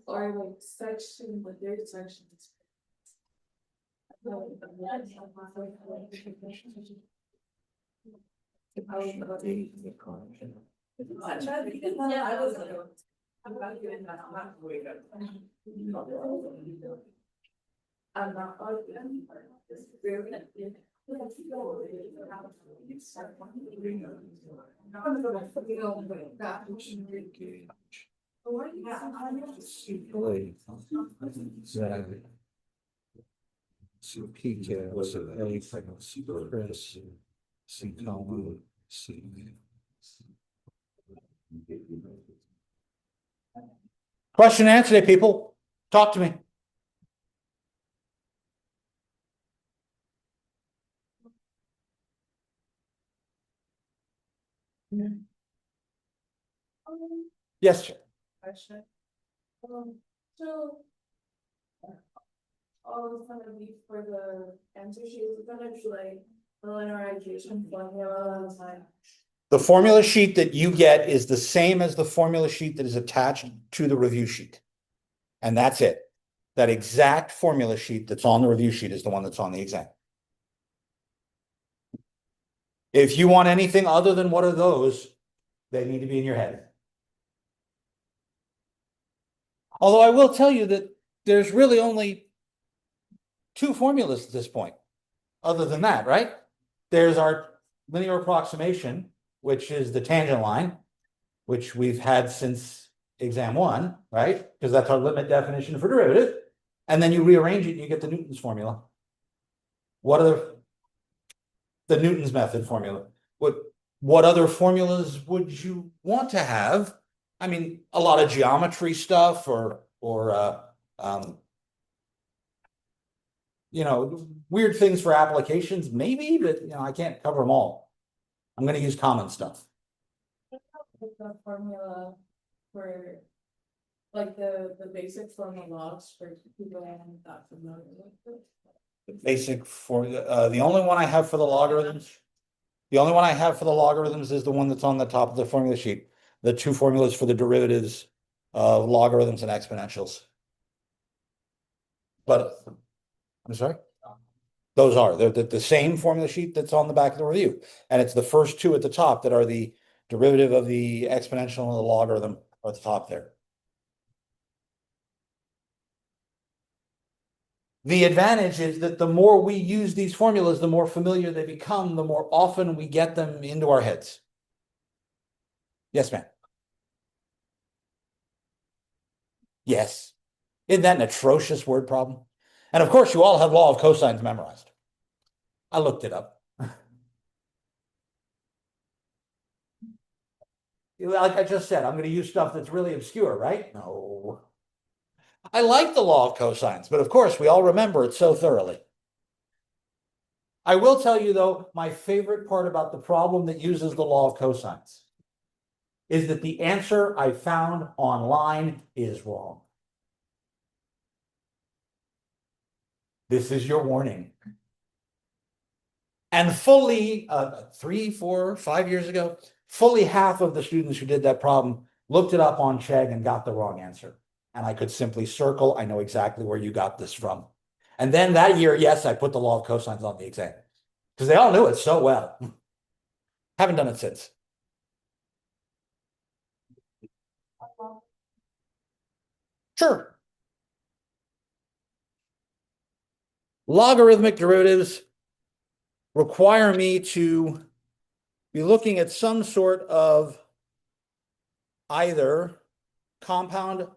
Or like section, like there's sections. I'm not. C PK, C A, C Chris, C comma, C. Question and answer today, people. Talk to me. Yes, sir. Question. So. All of kind of be for the answer sheet, is gonna be like the linearization formula, like. The formula sheet that you get is the same as the formula sheet that is attached to the review sheet. And that's it. That exact formula sheet that's on the review sheet is the one that's on the exam. If you want anything other than what are those, they need to be in your head. Although I will tell you that there's really only two formulas at this point, other than that, right? There's our linear approximation, which is the tangent line, which we've had since exam 1, right? Because that's our limit definition for derivative. And then you rearrange it and you get the Newton's formula. What are the Newton's method formula? What other formulas would you want to have? I mean, a lot of geometry stuff or you know, weird things for applications, maybe, but you know, I can't cover them all. I'm going to use common stuff. The formula for like the basic formula logs for people not familiar with it. The basic for the only one I have for the logarithms. The only one I have for the logarithms is the one that's on the top of the formula sheet. The two formulas for the derivatives of logarithms and exponentials. But I'm sorry. They're the same formula sheet that's on the back of the review. And it's the first two at the top that are the derivative of the exponential and the logarithm at the top there. The advantage is that the more we use these formulas, the more familiar they become, the more often we get them into our heads. Yes, ma'am. Yes. Isn't that an atrocious word problem? And of course, you all have law of cosines memorized. I looked it up. Like I just said, I'm going to use stuff that's really obscure, right? No. I like the law of cosines, but of course, we all remember it so thoroughly. I will tell you, though, my favorite part about the problem that uses the law of cosines is that the answer I found online is wrong. This is your warning. And fully 3, 4, 5 years ago, fully half of the students who did that problem looked it up on Chegg and got the wrong answer. And I could simply circle, I know exactly where you got this from. And then that year, yes, I put the law of cosines on the exam because they all knew it so well. Haven't done it since. Sure. Logarithmic derivatives require me to be looking at some sort of either compound,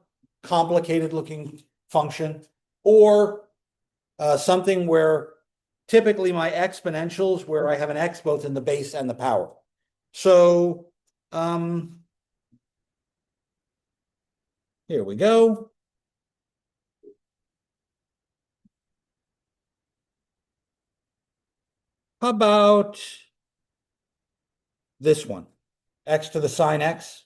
complicated looking function, or something where typically my exponentials, where I have an x both in the base and the power. So here we go. How about this one? X to the sine x.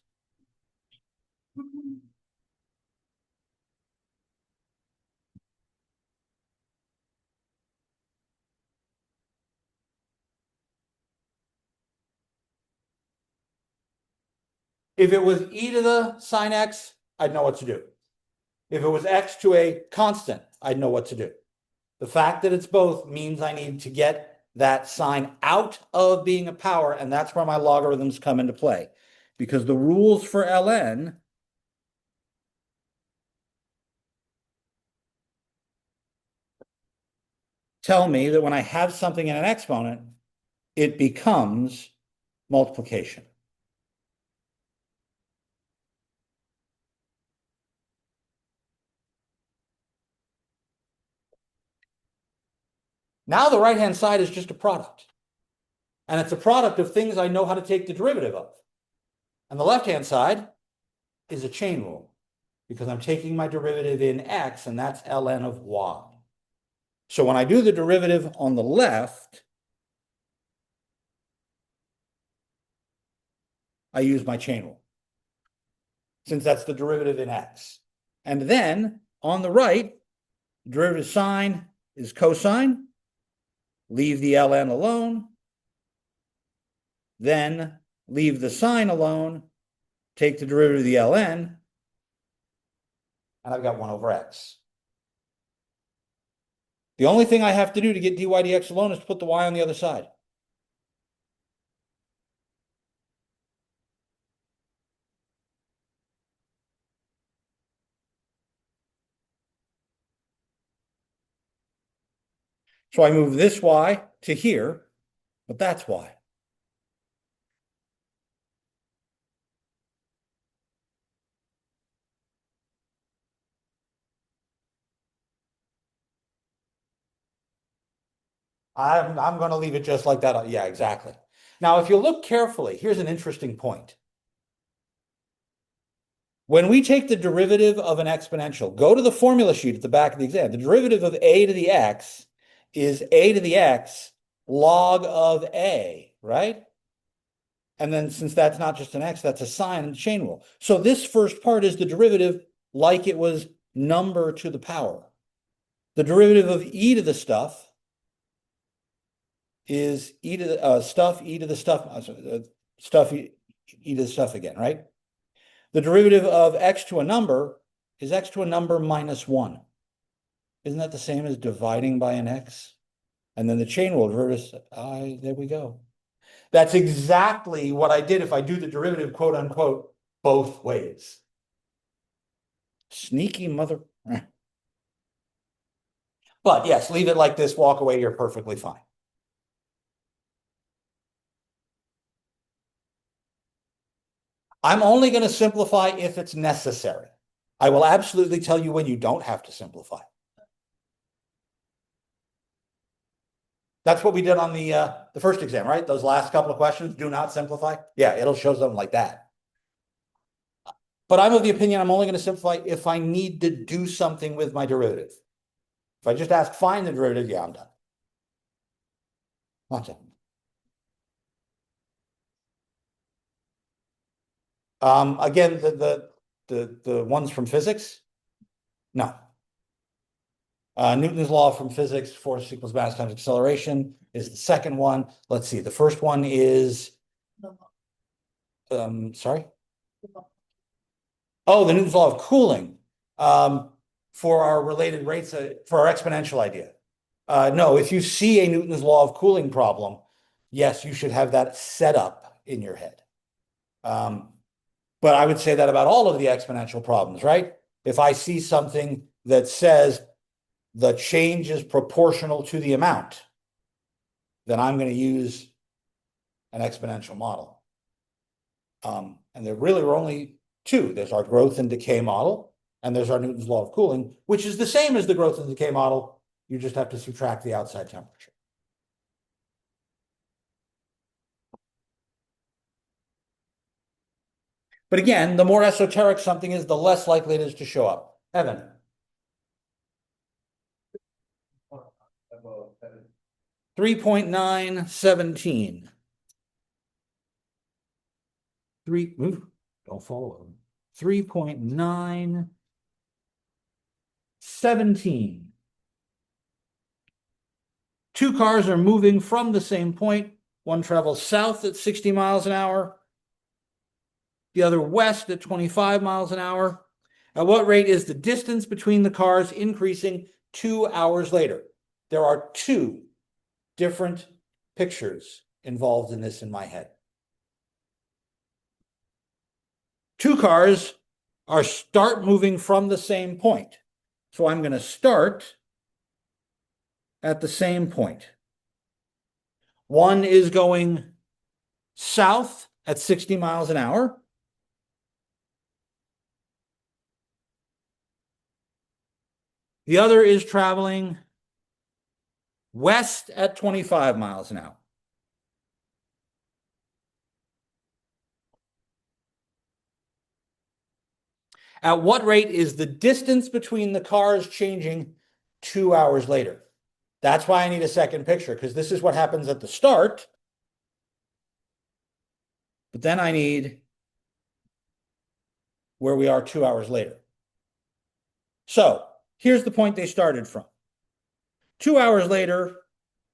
If it was e to the sine x, I'd know what to do. If it was x to a constant, I'd know what to do. The fact that it's both means I need to get that sign out of being a power, and that's where my logarithms come into play. Because the rules for ln tell me that when I have something in an exponent, it becomes multiplication. Now the right-hand side is just a product. And it's a product of things I know how to take the derivative of. And the left-hand side is a chain rule, because I'm taking my derivative in x, and that's ln of y. So when I do the derivative on the left, I use my chain rule, since that's the derivative in x. And then on the right, derivative sign is cosine. Leave the ln alone. Then leave the sign alone. Take the derivative of the ln. And I've got 1 over x. The only thing I have to do to get dy dx alone is to put the y on the other side. So I move this y to here, but that's y. I'm going to leave it just like that. Yeah, exactly. Now, if you look carefully, here's an interesting point. When we take the derivative of an exponential, go to the formula sheet at the back of the exam. The derivative of a to the x is a to the x log of a, right? And then since that's not just an x, that's a sign in the chain rule. So this first part is the derivative like it was number to the power. The derivative of e to the stuff is e to the stuff, e to the stuff, stuff, e to the stuff again, right? The derivative of x to a number is x to a number minus 1. Isn't that the same as dividing by an x? And then the chain rule derivative, there we go. That's exactly what I did if I do the derivative, quote unquote, both ways. Sneaky mother. But yes, leave it like this, walk away, you're perfectly fine. I'm only going to simplify if it's necessary. I will absolutely tell you when you don't have to simplify. That's what we did on the first exam, right? Those last couple of questions, do not simplify. Yeah, it'll show something like that. But I'm of the opinion I'm only going to simplify if I need to do something with my derivative. If I just ask find the derivative, yeah, I'm done. Watch it. Again, the ones from physics? No. Newton's law from physics, force equals mass times acceleration is the second one. Let's see. The first one is, sorry? Oh, the Newton's law of cooling for our related rates, for our exponential idea. No, if you see a Newton's law of cooling problem, yes, you should have that set up in your head. But I would say that about all of the exponential problems, right? If I see something that says the change is proportional to the amount, then I'm going to use an exponential model. And there really were only two. There's our growth and decay model, and there's our Newton's law of cooling, which is the same as the growth and decay model. You just have to subtract the outside temperature. But again, the more esoteric something is, the less likely it is to show up. Evan. 3.917. Don't follow. 3.917. Two cars are moving from the same point. One travels south at 60 miles an hour. The other west at 25 miles an hour. At what rate is the distance between the cars increasing 2 hours later? There are two different pictures involved in this in my head. Two cars start moving from the same point. So I'm going to start at the same point. One is going south at 60 miles an hour. The other is traveling west at 25 miles an hour. At what rate is the distance between the cars changing 2 hours later? That's why I need a second picture, because this is what happens at the start. But then I need where we are 2 hours later. So here's the point they started from. 2 hours later,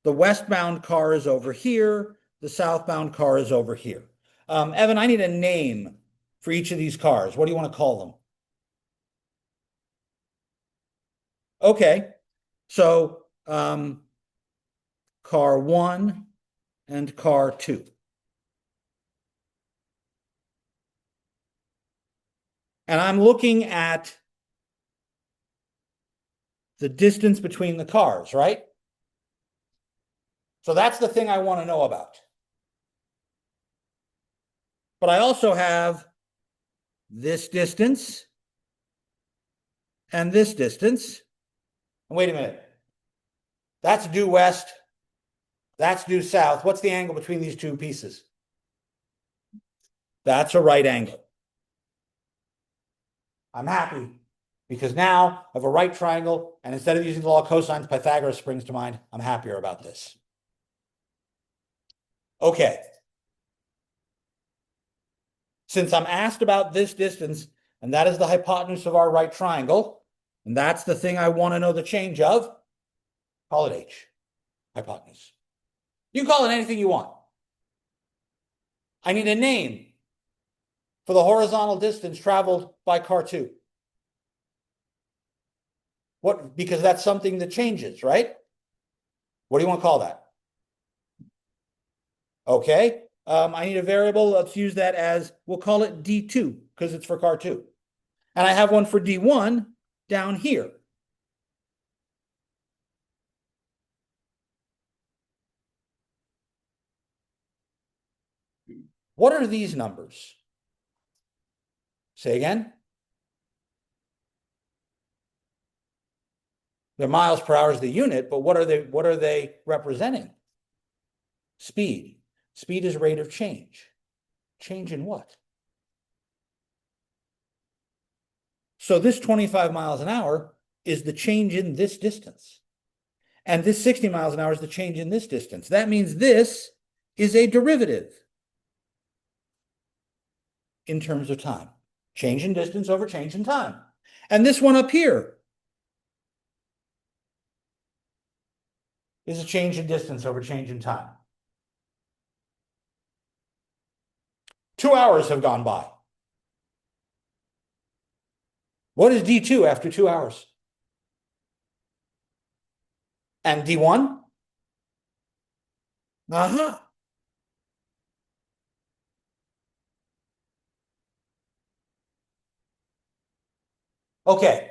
the westbound car is over here. The southbound car is over here. Evan, I need a name for each of these cars. What do you want to call them? Okay, so car 1 and car 2. And I'm looking at the distance between the cars, right? So that's the thing I want to know about. But I also have this distance and this distance. And wait a minute. That's due west. That's due south. What's the angle between these two pieces? That's a right angle. I'm happy because now I have a right triangle, and instead of using the law of cosines, Pythagoras springs to mind. I'm happier about this. Okay. Since I'm asked about this distance, and that is the hypotenuse of our right triangle, and that's the thing I want to know the change of, call it H, hypotenuse. You can call it anything you want. I need a name for the horizontal distance traveled by car 2. What? Because that's something that changes, right? What do you want to call that? Okay. I need a variable. Let's use that as, we'll call it D2 because it's for car 2. And I have one for D1 down here. What are these numbers? Say again. They're miles per hour is the unit, but what are they representing? Speed. Speed is rate of change. Change in what? So this 25 miles an hour is the change in this distance. And this 60 miles an hour is the change in this distance. That means this is a derivative in terms of time. Change in distance over change in time. And this one up here is a change in distance over change in time. 2 hours have gone by. What is D2 after 2 hours? And D1? Uh-huh. Okay.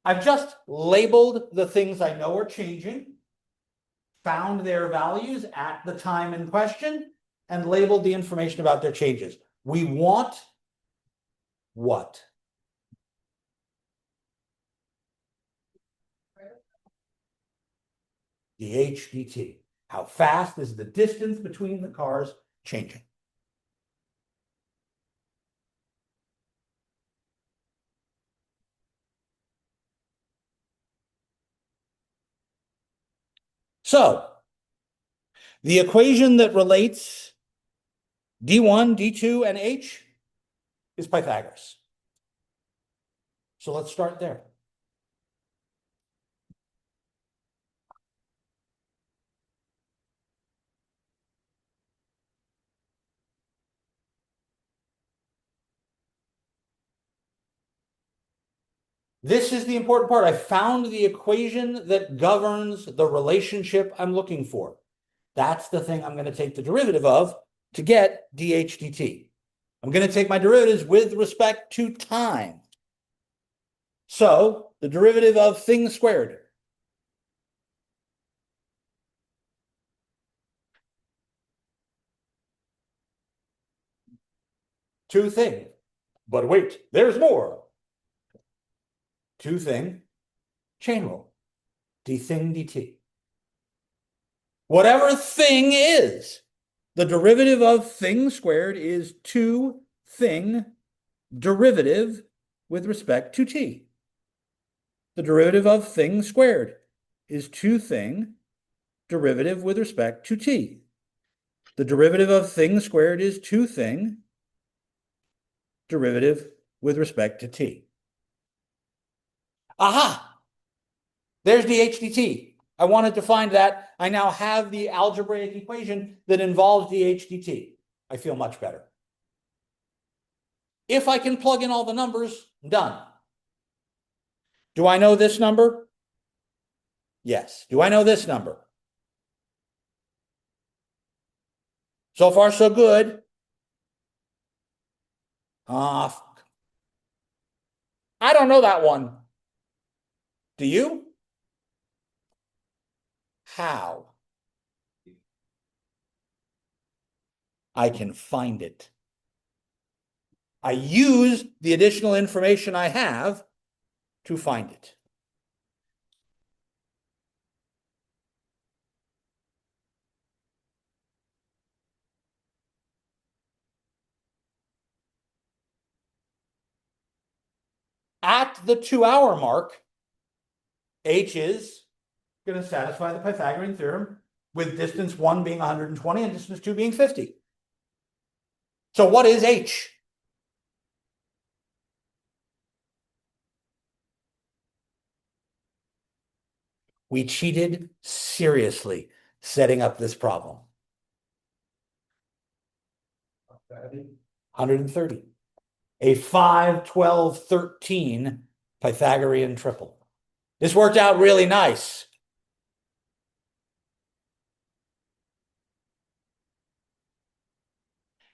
I've just labeled the things I know are changing, found their values at the time in question, and labeled the information about their changes. We want what? The HDT. How fast is the distance between the cars changing? So, the equation that relates D1, D2, and H is Pythagoras. So let's start there. This is the important part. I found the equation that governs the relationship I'm looking for. That's the thing I'm going to take the derivative of to get dH dt. I'm going to take my derivatives with respect to time. So the derivative of thing squared. Two thing. But wait, there's more. Two thing, chain rule. D thing dt. Whatever thing is, the derivative of thing squared is 2 thing derivative with respect to t. The derivative of thing squared is 2 thing derivative with respect to t. The derivative of thing squared is 2 thing derivative with respect to t. Aha! There's dH dt. I wanted to find that. I now have the algebraic equation that involves dH dt. I feel much better. If I can plug in all the numbers, I'm done. Do I know this number? Yes. Do I know this number? So far, so good. I don't know that one. Do you? How? I can find it. I use the additional information I have to find it. At the 2-hour mark, H is going to satisfy the Pythagorean theorem with distance 1 being 120 and distance 2 being 50. So what is H? We cheated seriously setting up this problem. 130. A 5, 12, 13 Pythagorean triple. This worked out really nice.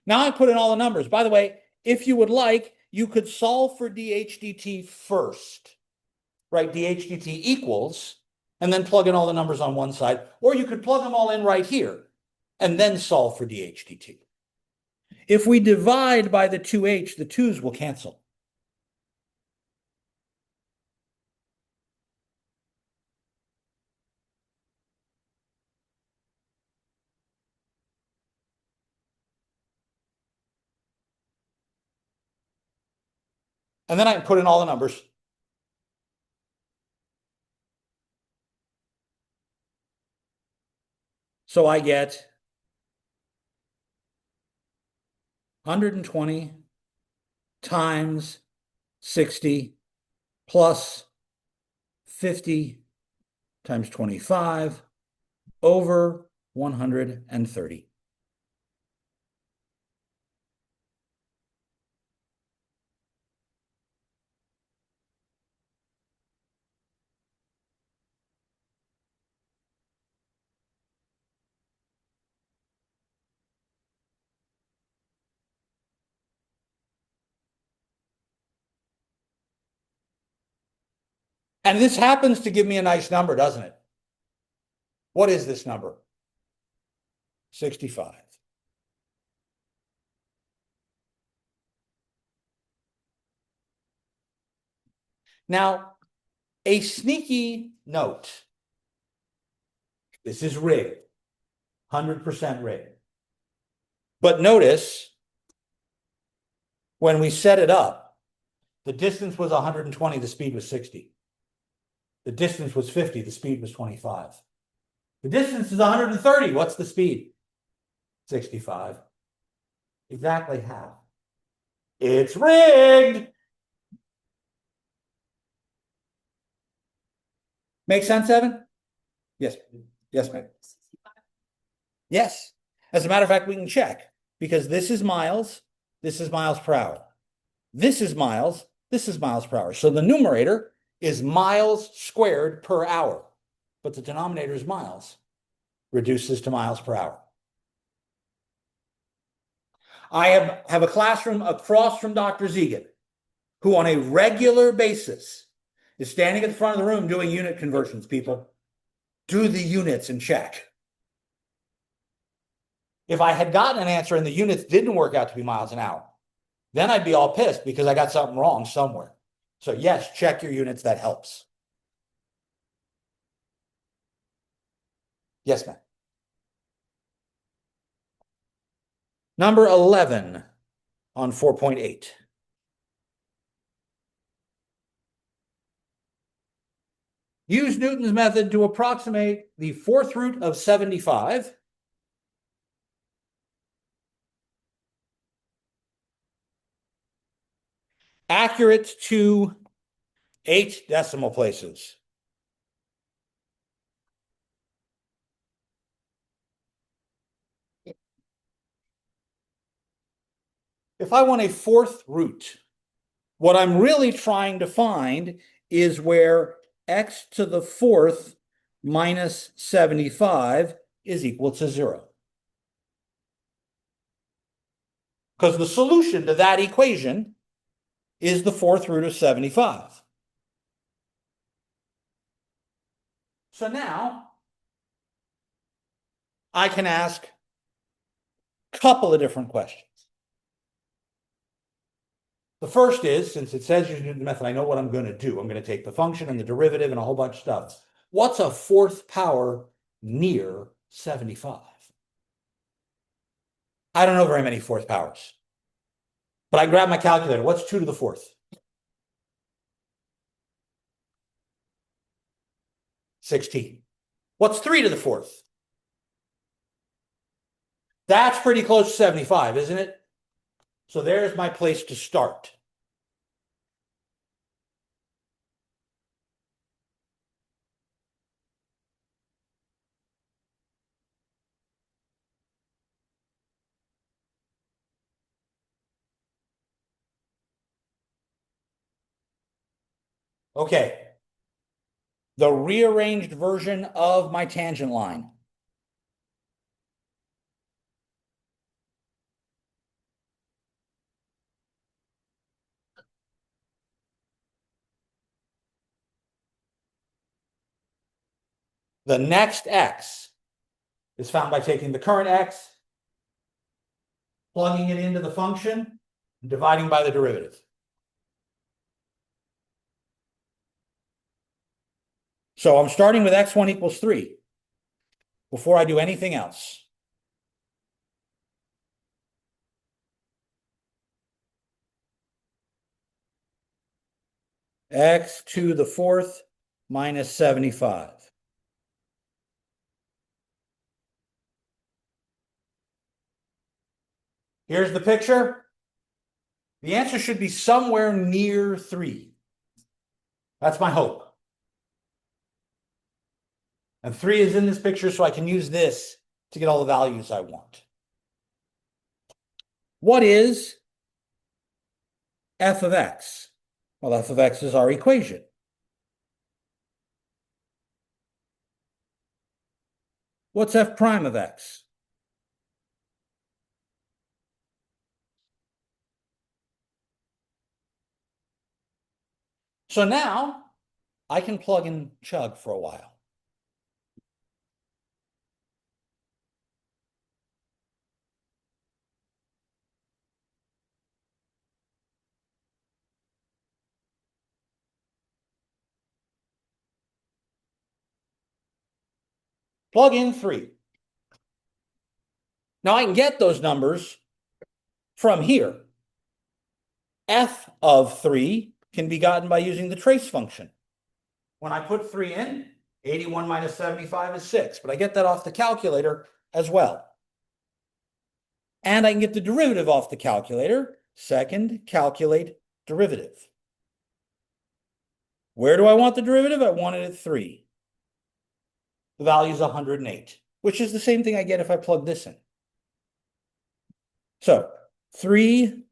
Now I put in all the numbers. By the way, if you would like, you could solve for dH dt first, right? dH dt equals, and then plug in all the numbers on one side, or you could plug them all in right here and then solve for dH dt. If we divide by the 2h, the 2's will cancel. And then I can put in all the numbers. So I get 120 times 60 plus 50 times 25 over 130. And this happens to give me a nice number, doesn't it? What is this number? 65. Now, a sneaky note. This is rigged, 100% rigged. But notice, when we set it up, the distance was 120, the speed was 60. The distance was 50, the speed was 25. The distance is 130, what's the speed? 65. Exactly half. It's rigged! Make sense, Evan? Yes. Yes, ma'am. Yes. As a matter of fact, we can check because this is miles per hour. This is miles per hour. So the numerator is miles squared per hour, but the denominator is miles, reduces to miles per hour. I have a classroom across from Dr. Zegan, who on a regular basis is standing at the front of the room doing unit conversions, people. Do the units and check. If I had gotten an answer and the units didn't work out to be miles an hour, then I'd be all pissed because I got something wrong somewhere. So yes, check your units, that helps. Yes, ma'am. Number 11 on 4.8. Use Newton's method to approximate the fourth root of 75. Accurate to 8 decimal places. If I want a fourth root, what I'm really trying to find is where x to the fourth minus 75 is equal to 0. Because the solution to that equation is the fourth root of 75. So now I can ask a couple of different questions. The first is, since it says use Newton's method, I know what I'm going to do. I'm going to take the function and the derivative and a whole bunch of stuff. What's a fourth power near 75? I don't know very many fourth powers. But I grab my calculator. What's 2 to the fourth? 16. What's 3 to the fourth? That's pretty close to 75, isn't it? So there's my place to start. Okay. The rearranged version of my tangent line. The next x is found by taking the current x, plugging it into the function, and dividing by the derivative. So I'm starting with x1 equals 3 before I do anything else. X to the fourth minus 75. Here's the picture. The answer should be somewhere near 3. That's my hope. And 3 is in this picture, so I can use this to get all the values I want. What is f of x? Well, f of x is our equation. What's f prime of x? So now I can plug in chug for a while. Plug in 3. Now I can get those numbers from here. F of 3 can be gotten by using the trace function. When I put 3 in, 81 minus 75 is 6, but I get that off the calculator as well. And I can get the derivative off the calculator. Second, calculate derivative. Where do I want the derivative? I want it at 3. The value is 108, which is the same thing I get if I plug this in. So 3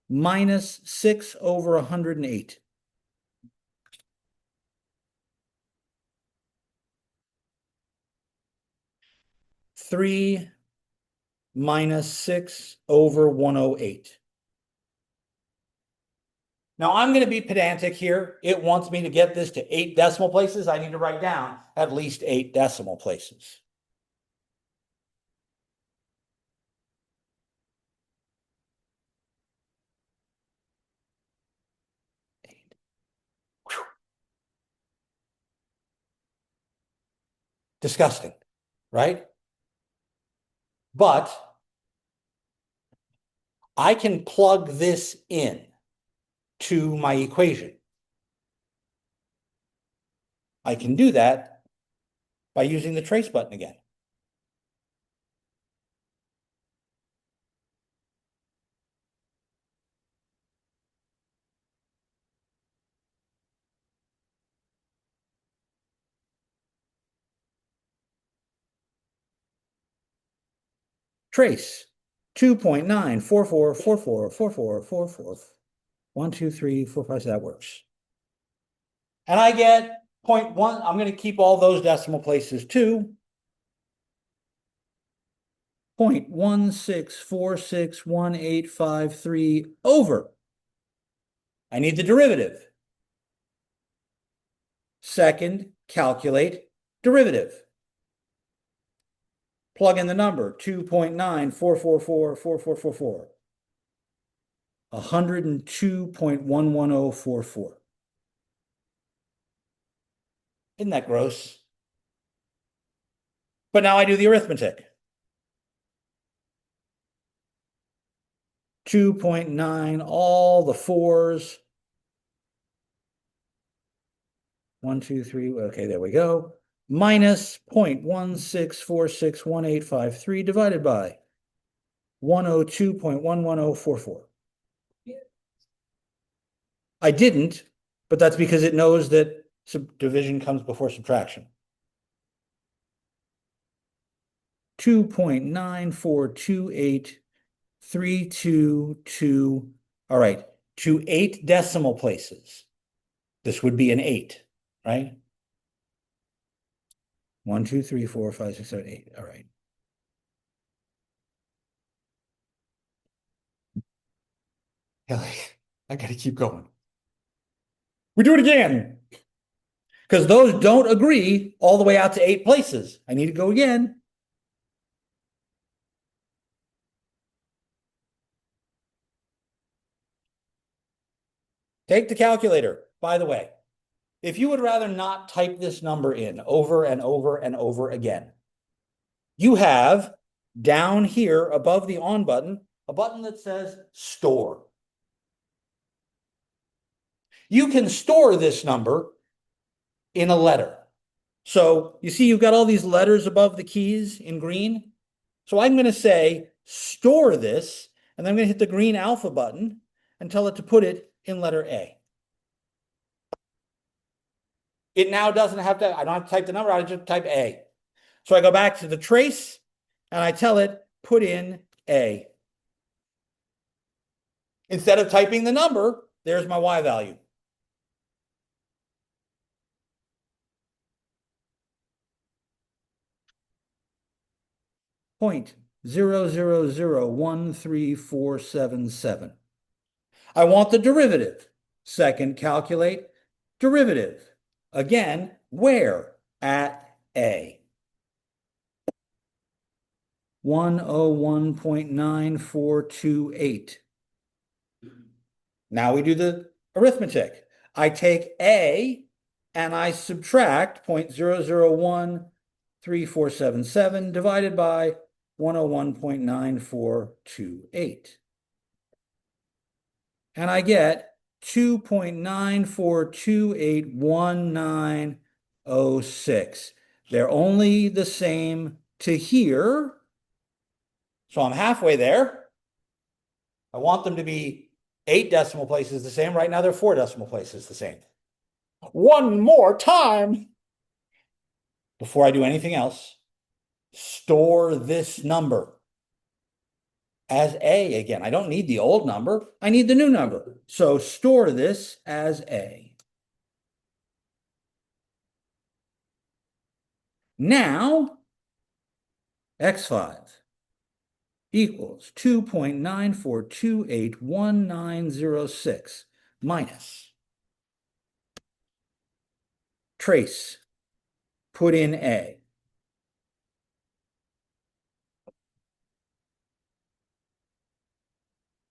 minus 6 over 108. 3 minus 6 over 108. Now I'm going to be pedantic here. It wants me to get this to 8 decimal places. I need to write down at least 8 decimal places. Disgusting, right? But I can plug this in to my equation. I can do that by using the trace button again. Trace 2.944444444. 1, 2, 3, 4, 5. So that works. And I get 0.1. I'm going to keep all those decimal places too. 0.1646185 over. I need the derivative. Second, calculate derivative. Plug in the number 2.9444444. 102.11044. Isn't that gross? But now I do the arithmetic. 2.9, all the 4s. 1, 2, 3. Okay, there we go. Minus 0.1646185 divided by 102.11044. I didn't, but that's because it knows that division comes before subtraction. 2.9428322. All right, to 8 decimal places. This would be an 8, right? 1, 2, 3, 4, 5, 6, 7, 8. All right. I got to keep going. We do it again. Because those don't agree all the way out to 8 places. I need to go again. Take the calculator. By the way, if you would rather not type this number in over and over and over again, you have down here above the on button, a button that says store. You can store this number in a letter. So you see, you've got all these letters above the keys in green. So I'm going to say store this, and then I'm going to hit the green alpha button and tell it to put it in letter A. It now doesn't have to, I don't have to type the number, I just type A. So I go back to the trace and I tell it, put in A. Instead of typing the number, there's my Y value. Point 0.0013477. I want the derivative. Second, calculate derivative. Again, where? At A. 101.9428. Now we do the arithmetic. I take A and I subtract 0.0013477 divided by 101.9428. And I get 2.94281906. They're only the same to here. So I'm halfway there. I want them to be 8 decimal places the same. Right now they're 4 decimal places the same. One more time. Before I do anything else, store this number as A again. I don't need the old number. I need the new number. So store this as A. Now, x5 equals 2.94281906 minus trace, put in A.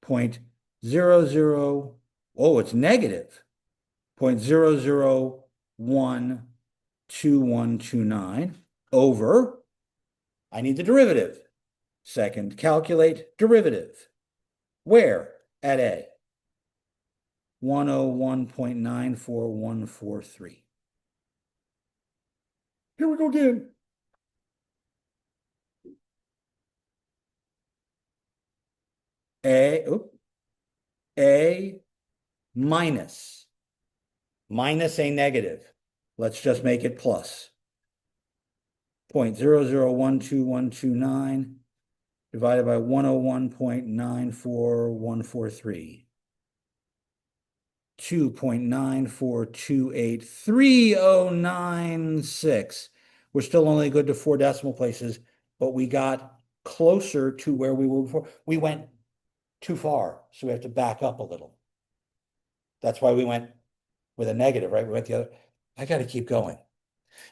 Point zero zero, oh, it's negative 0.0012129 over, I need the derivative. Second, calculate derivative. Where? At A. 101.94143. Here we go again. A minus a negative. Let's just make it plus. 0.0012129 divided by 101.94143. 2.9428396. We're still only good to 4 decimal places, but we got closer to where we were before. We went too far, so we have to back up a little. That's why we went with a negative, right? We went the other. I got to keep going.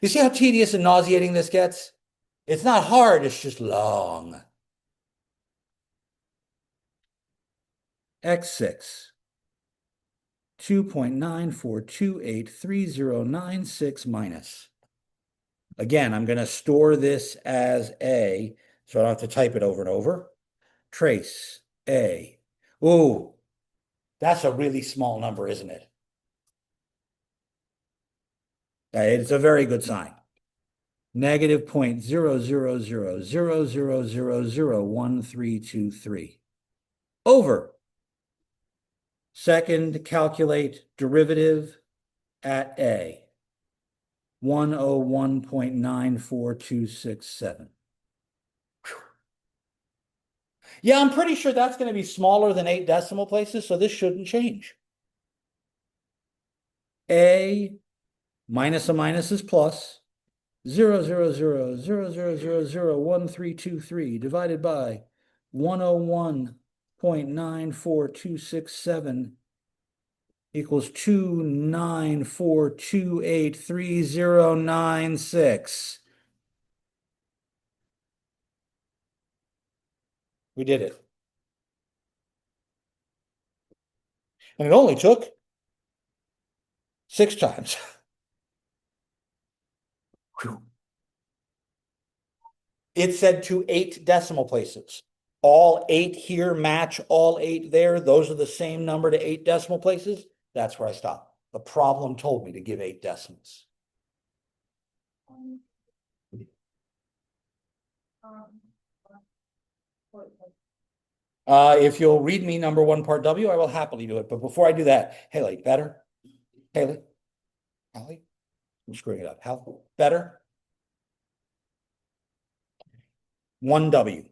You see how tedious and nauseating this gets? It's not hard, it's just long. X6. 2.9428396 minus. Again, I'm going to store this as A, so I don't have to type it over and over. Trace A. Ooh, that's a really small number, isn't it? It's a very good sign. Negative 0.00000001323 over. Second, calculate derivative at A. 101.94267. Yeah, I'm pretty sure that's going to be smaller than 8 decimal places, so this shouldn't change. A minus a minus is plus 0.000001323 divided by 101.94267 equals 2.9428396. We did it. And it only took 6 times. It said to 8 decimal places. All 8 here match all 8 there. Those are the same number to 8 decimal places. That's where I stopped. The problem told me to give 8 decimals. If you'll read me number 1 part W, I will happily do it. But before I do that, Haley, better? Haley? Haley? I'm screwing it up. How better? 1W.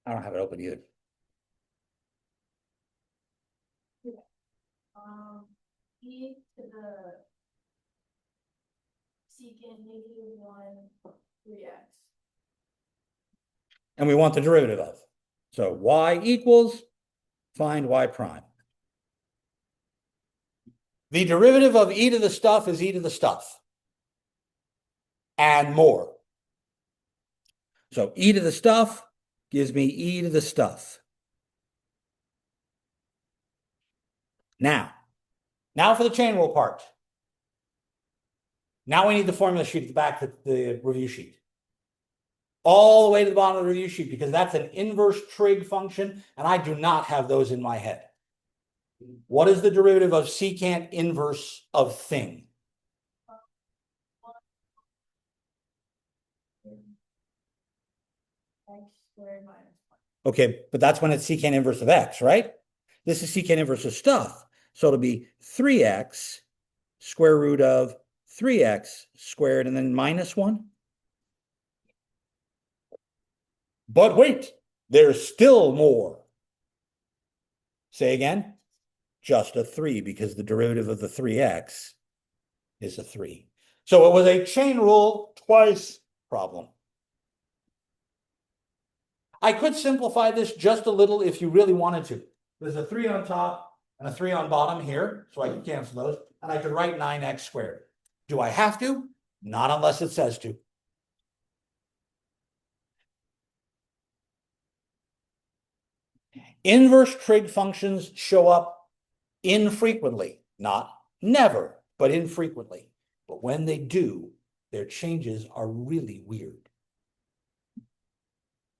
I don't have it open either. E to the secant -1 3x. And we want the derivative of. So y equals, find y prime. The derivative of e to the stuff is e to the stuff. And more. So e to the stuff gives me e to the stuff. Now for the chain rule part. Now we need the formula sheet at the back of the review sheet. All the way to the bottom of the review sheet, because that's an inverse trig function, and I do not have those in my head. What is the derivative of secant inverse of thing? X squared minus 1. Okay, but that's when it's secant inverse of x, right? This is secant inverse of stuff. So it'll be 3x square root of 3x squared and then minus 1. But wait, there's still more. Say again? Just a 3 because the derivative of the 3x is a 3. So it was a chain rule twice problem. I could simplify this just a little if you really wanted to. There's a 3 on top and a 3 on bottom here, so I can cancel those, and I could write 9x squared. Do I have to? Not unless it says to. Inverse trig functions show up infrequently, not never, but infrequently. But when they do, their changes are really weird.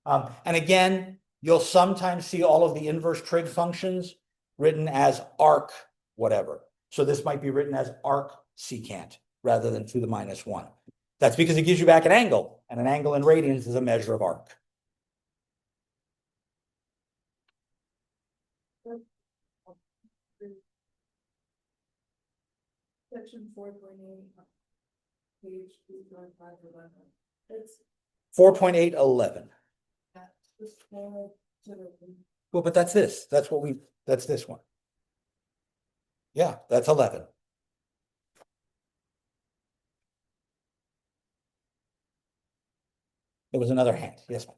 And again, you'll sometimes see all of the inverse trig functions written as arc whatever. So this might be written as arc secant rather than to the -1. That's because it gives you back an angle, and an angle in radians is a measure of arc. Section 4.8, page 2.511. It's 4.811. the scale to the. Well, but that's this. That's this one. Yeah, that's 11. There was another hand. Yes, ma'am.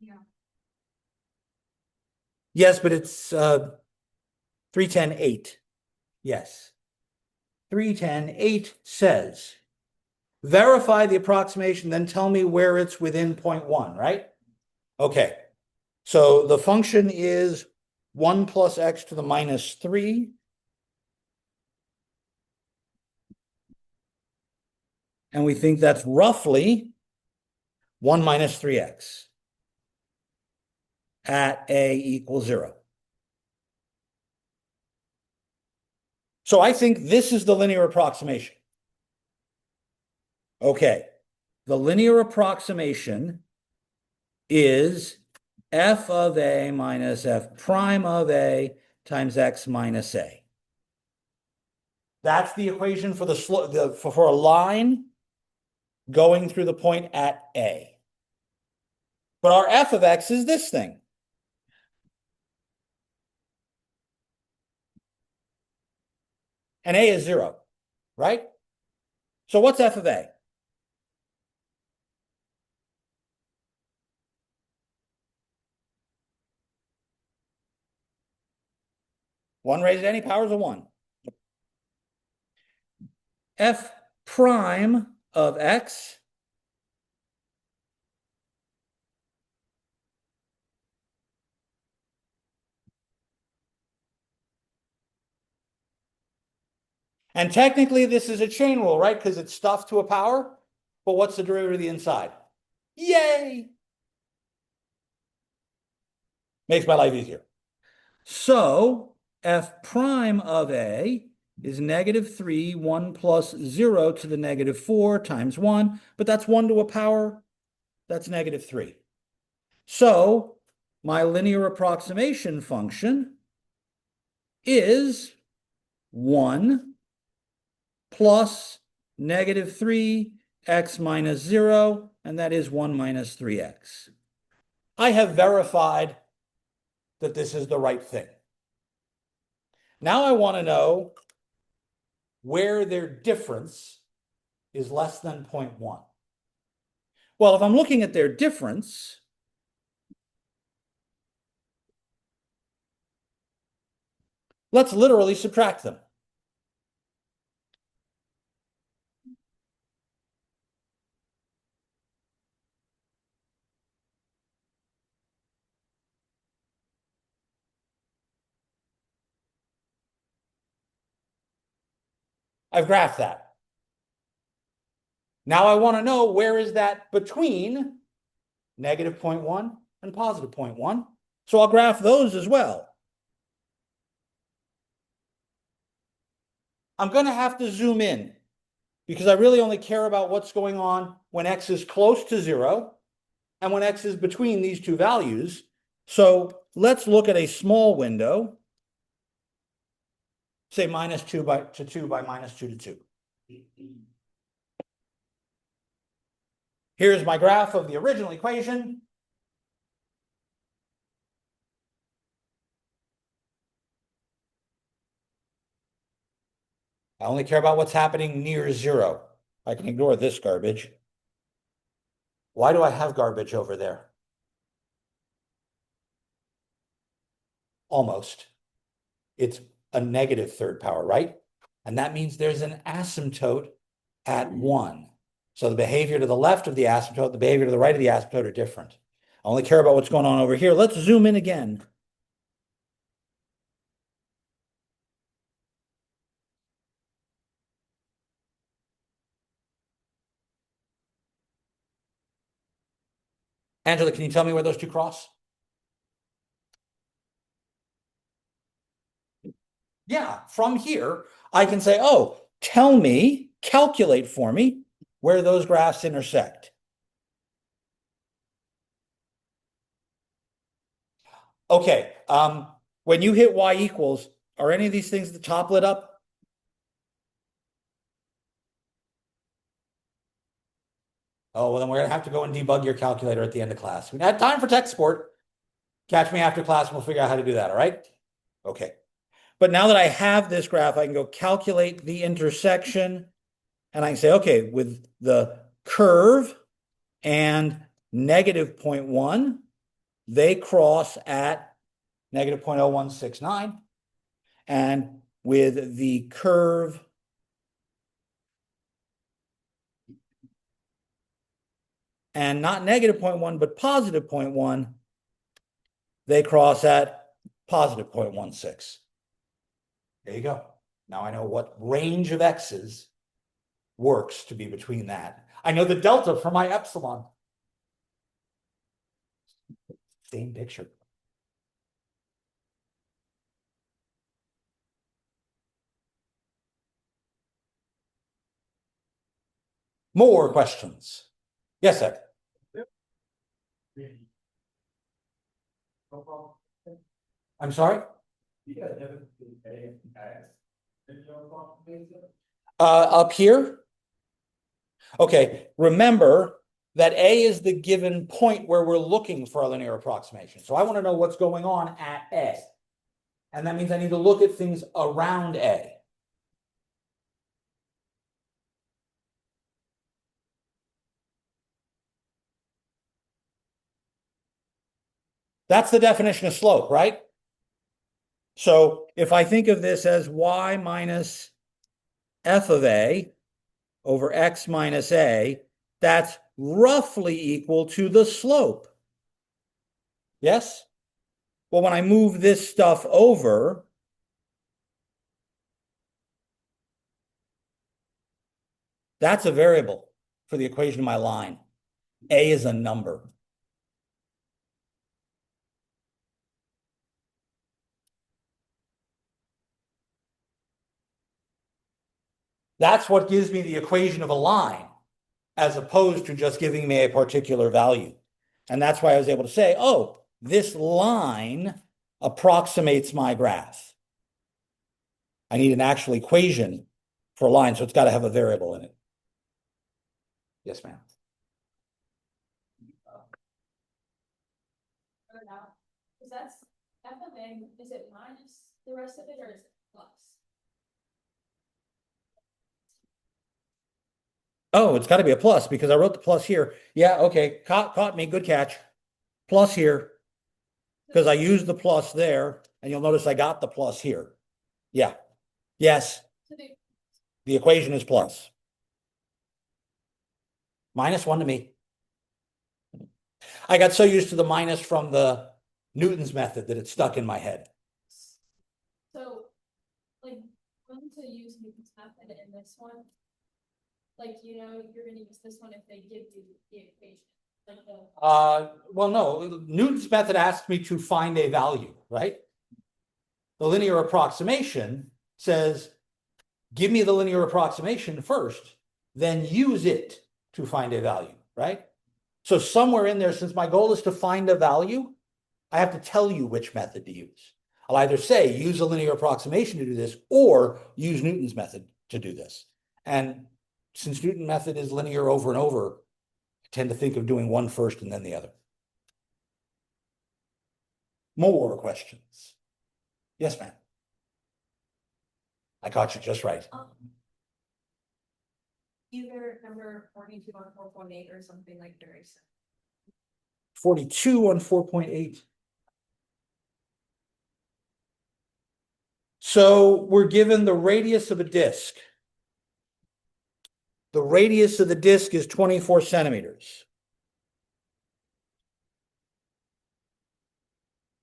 Yeah. Yes, but it's 310.8. Yes. 310.8 says, verify the approximation, then tell me where it's within 0.1, right? Okay. So the function is 1 plus x to the -3. And we think that's roughly 1 minus 3x at a equals 0. So I think this is the linear approximation. Okay. The linear approximation is f of a minus f prime of a times x minus a. That's the equation for for a line going through the point at A. But our f of x is this thing. And A is 0, right? So what's f of A? One raised to any power is a 1. F prime of x and technically this is a chain rule, right? Because it's stuff to a power. But what's the derivative of the inside? Yay! Makes my life easier. So f prime of a is -3, 1 plus 0 to the -4 times 1. But that's 1 to a power. That's -3. So my linear approximation function is 1 plus -3 x minus 0, and that is 1 minus 3x. I have verified that this is the right thing. Now I want to know where their difference is less than 0.1. Well, if I'm looking at their difference, let's literally subtract them. I've graphed that. Now I want to know where is that between -0.1 and +0.1. So I'll graph those as well. I'm going to have to zoom in because I really only care about what's going on when x is close to 0 and when x is between these two values. So let's look at a small window, say -2 to 2 by -2 to 2. Here's my graph of the original equation. I only care about what's happening near zero. I can ignore this garbage. Why do I have garbage over there? Almost. It's a negative third power, right? And that means there's an asymptote at 1. So the behavior to the left of the asymptote, the behavior to the right of the asymptote are different. I only care about what's going on over here. Let's zoom in again. Angela, can you tell me where those two cross? Yeah, from here, I can say, oh, tell me, calculate for me where those graphs intersect. Okay, when you hit y equals, are any of these things at the top lit up? Oh, well, then we're gonna have to go and debug your calculator at the end of class. We had time for tech support. Catch me after class and we'll figure out how to do that, all right? Okay. But now that I have this graph, I can go calculate the intersection and I can say, okay, with the curve and negative 0.1, they cross at negative 0.0169. And with the curve and not negative 0.1, but positive 0.1, they cross at positive 0.16. There you go. Now I know what range of x's works to be between that. I know the delta for my epsilon. Same picture. More questions? Yes, sir. I'm sorry? Up here? Okay, remember that A is the given point where we're looking for a linear approximation. So I want to know what's going on at A. And that means I need to look at things around A. That's the definition of slope, right? So if I think of this as y minus f of A over x minus A, that's roughly equal to the slope. Yes? Well, when I move this stuff over, that's a variable for the equation of my line. A is a number. That's what gives me the equation of a line, as opposed to just giving me a particular value. And that's why I was able to say, oh, this line approximates my graph. I need an actual equation for a line, so it's got to have a variable in it. Yes, ma'am. Is that f of a, is it minus the rest of it or is it plus? Oh, it's got to be a plus because I wrote the plus here. Yeah, okay, caught me, good catch. Plus here, because I used the plus there, and you'll notice I got the plus here. Yeah, yes, So the equation is plus. -1 to me. I got so used to the minus from the Newton's method that it stuck in my head. So, like, when to use Newton's method in this one? Like, you know, you're gonna use this one if they give you the equation, like the. Well, no, Newton's method asked me to find a value, right? The linear approximation says, give me the linear approximation first, then use it to find a value, right? So somewhere in there, since my goal is to find a value, I have to tell you which method to use. I'll either say use a linear approximation to do this or use Newton's method to do this. And since Newton's method is linear over and over, I tend to think of doing one first and then the other. More questions? Yes, ma'am. I caught you just right. Either number 42 on 4.8 or something like very simple. 42 on 4.8. So we're given the radius of a disk. The radius of the disk is 24 centimeters.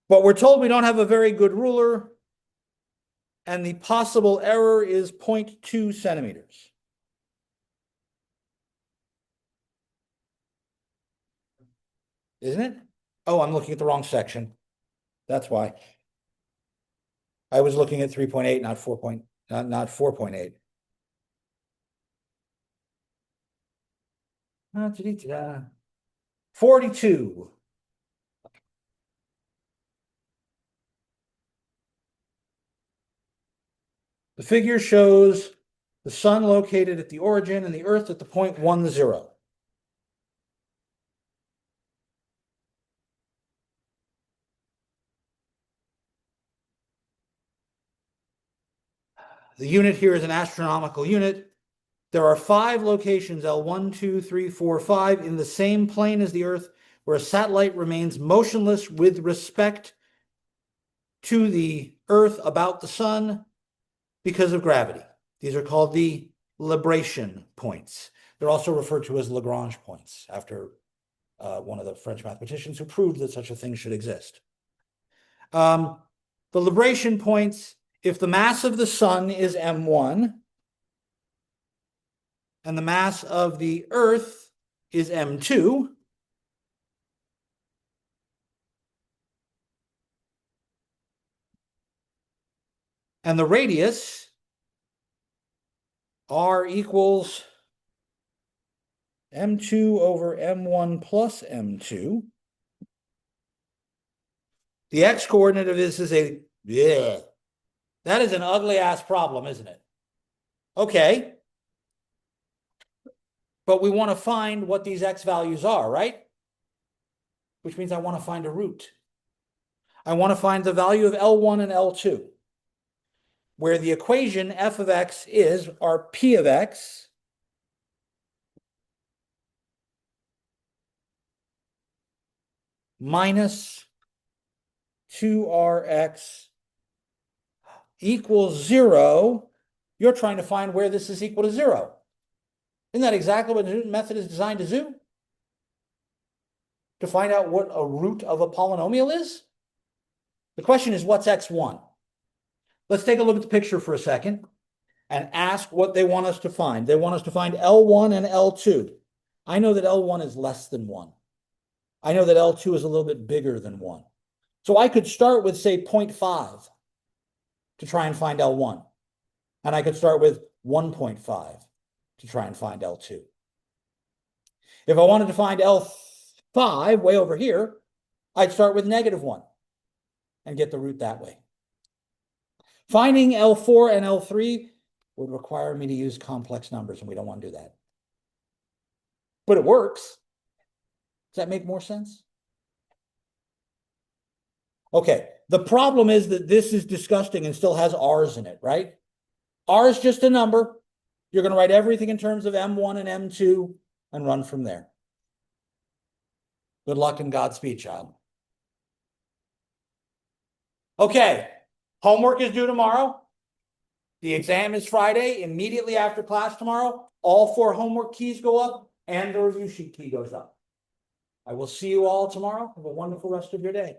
But we're told we don't have a very good ruler, and the possible error is 0.2 centimeters. Isn't it? Oh, I'm looking at the wrong section. That's why. I was looking at 3.8, not 4. Not 4.8. 42. The figure shows the sun located at the origin and the earth at the point 10. The unit here is an astronomical unit. There are 5 locations, L1, 2, 3, 4, 5, in the same plane as the Earth, where a satellite remains motionless with respect to the Earth about the sun because of gravity. These are called the libration points. They're also referred to as Lagrange points, after one of the French mathematicians who proved that such a thing should exist. The libration points, if the mass of the sun is m1, and the mass of the Earth is m2, and the radius r equals m2 over m1 plus m2, the x-coordinate of this is that is an ugly ass problem, isn't it? Okay. But we want to find what these x values are, right? Which means I want to find a root. I want to find the value of L1 and L2, where the equation f of x is our p of x minus 2rx equals 0. You're trying to find where this is equal to 0. Isn't that exactly what the Newton method is designed to do? To find out what a root of a polynomial is? The question is, what's x1? Let's take a look at the picture for a second and ask what they want us to find. They want us to find L1 and L2. I know that L1 is less than 1. I know that L2 is a little bit bigger than 1. So I could start with, say, 0.5 to try and find L1. And I could start with 1.5 to try and find L2. If I wanted to find L5 way over here, I'd start with -1 and get the root that way. Finding L4 and L3 would require me to use complex numbers, and we don't want to do that. But it works. Does that make more sense? Okay, the problem is that this is disgusting and still has r's in it, right? R is just a number. You're going to write everything in terms of M1 and M2 and run from there. Good luck and Godspeed, child. Okay, homework is due tomorrow. The exam is Friday. Immediately after class tomorrow, all 4 homework keys go up and the review sheet key goes up. I will see you all tomorrow. Have a wonderful rest of your day.